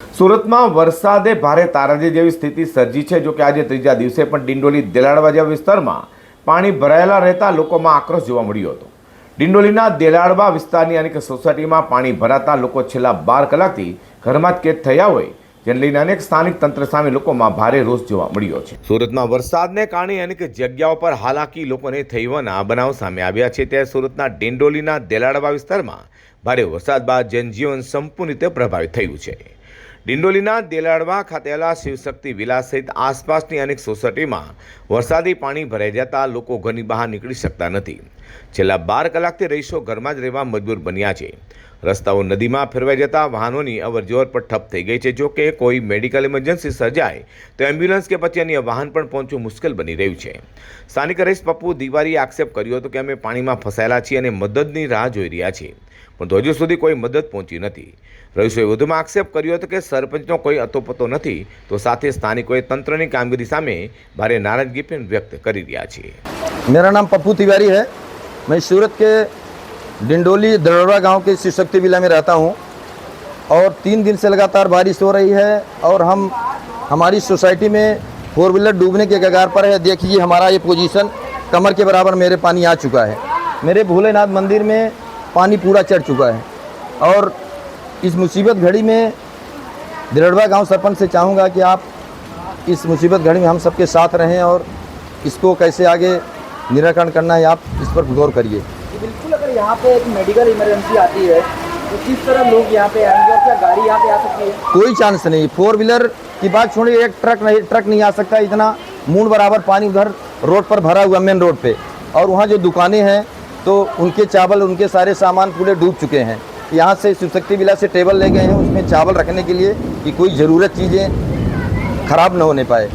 સુરતમાં વરસાદે ભારે તારાજી જેવી સ્થિતિ સર્જી છે। જો કે આજે ત્રીજા દિવસે પણ ડિંડોલી દેલાડવા જેવા વિસ્તારમાં પાણી ભરાયેલા રહેતા લોકોમાં આક્રોશ જોવા મળ્યો હતો। ડિંડોલીના દેલાડવા વિસ્તારની અનેક સોસાયટીમાં પાણી ભરાતા લોકો છેલ્લા 12 કલાકથી ઘરમાં જ કેદ થયા હોય, જેને લઈને અનેક સ્થાનિક તંત્ર સામે લોકોમાં ભારે રોષ જોવા મળ્યો છે। સુરતમાં વરસાદને કારણે અનેક જગ્યાઓ પર હાલાકી લોકોને થઈ હોવાના બનાવ સામે આવ્યા છે। ત્યારે સુરતના ડિંડોલીના દેલાડવા વિસ્તારમાં ભારે વરસાદ બાદ જનજીવન સંપૂર્ણ રીતે પ્રભાવિત થયું છે। ડિંડોલીના દેલાડવા ખાતે આવેલા શિવશક્તિ વિલાસ સહિત આસપાસની અનેક સોસાયટીમાં વરસાદી પાણી ભરાઈ જતા લોકો ઘરની બહાર નીકળી શકતા નથી। છેલ્લા 12 કલાકથી રહીશો ઘરમાં જ રહેવા મજબૂર બન્યા છે। રસ્તાઓ નદીમાં ફેરવાઈ જતા વાહનોની અવરજવર પર ઠપ થઈ ગઈ છે। જો કે કોઈ મેડિકલ ઇમરજન્સી સર્જાય તો એમ્બ્યુલન્સ કે પછી અન્ય વાહન પણ પહોંચવું મુશ્કેલ બની રહ્યું છે। સ્થાનિક રહીશ પપ્પુ દિવારીએ આક્ષેપ કર્યો હતો કે અમે પાણીમાં ફસાયેલા છીએ અને મદદની રાહ જોઈ રહ્યા છીએ, પરંતુ હજુ સુધી કોઈ મદદ પહોંચી નથી। રહીશોએ વધુમાં આક્ષેપ કર્યો હતો કે સરપંચનો કોઈ અતોપતો નથી, તો સાથે સ્થાનિકોએ તંત્રની કામગીરી સામે ભારે નારાજગી પણ વ્યક્ત કરી રહ્યા છે। मेरा नाम पप्पू तिवारी है। मैं सूरत के डिंडोली दड़वा गांव के शिवशक्ति विला में रहता हूं और 3 दिन से लगातार बारिश हो रही है और हमारी सोसाइटी में 4 व्हीलर डूबने के कगार पर है। देखिए हमारा ये पोजीशन कमर के बराबर मेरे पानी आ चुका है। मेरे भोलेनाथ मंदिर में पानी पूरा चढ़ चुका है और इस मुसीबत घड़ी में दड़वा गांव सरपंच से चाहूँगा कि आप इस मुसीबत घड़ी में हम सबके साथ रहें और इसको कैसे आगे निराकरण करना है आप इस पर गौर करिए। बिल्कुल, अगर यहाँ पे एक मेडिकल इमरजेंसी आती है तो किस तरह लोग यहाँ पे आएंगे और क्या गाड़ी यहाँ पे आ सकती है? कोई चांस नहीं। 4 व्हीलर की बात छोड़िए, एक ट्रक नहीं आ सकता। इतना मूंड बराबर पानी उधर रोड पर भरा हुआ मेन रोड पे, और वहाँ जो दुकानें हैं तो उनके चावल उनके सारे सामान पूरे डूब चुके हैं। यहाँ से शिवशक्ति विला से टेबल ले गए हैं उसमें चावल रखने के लिए कि कोई ज़रूरत चीज़ें ख़राब न होने पाए,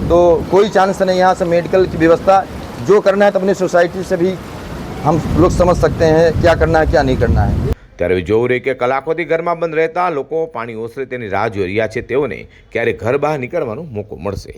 तो कोई चांस नहीं। यहाँ से मेडिकल की व्यवस्था जो करना है तो अपनी सोसाइटी से भी हम लोग समझ सकते हैं क्या करना है क्या नहीं करना है। ત્યારે જોવું રહે કે કલાકોથી ઘરમાં બંધ રહેતા લોકો પાણી ઓસરે તેની રાહ જોઈ રહ્યા છે। તેઓને ક્યારે ઘર બહાર નીકળવાનો મોકો મળશે।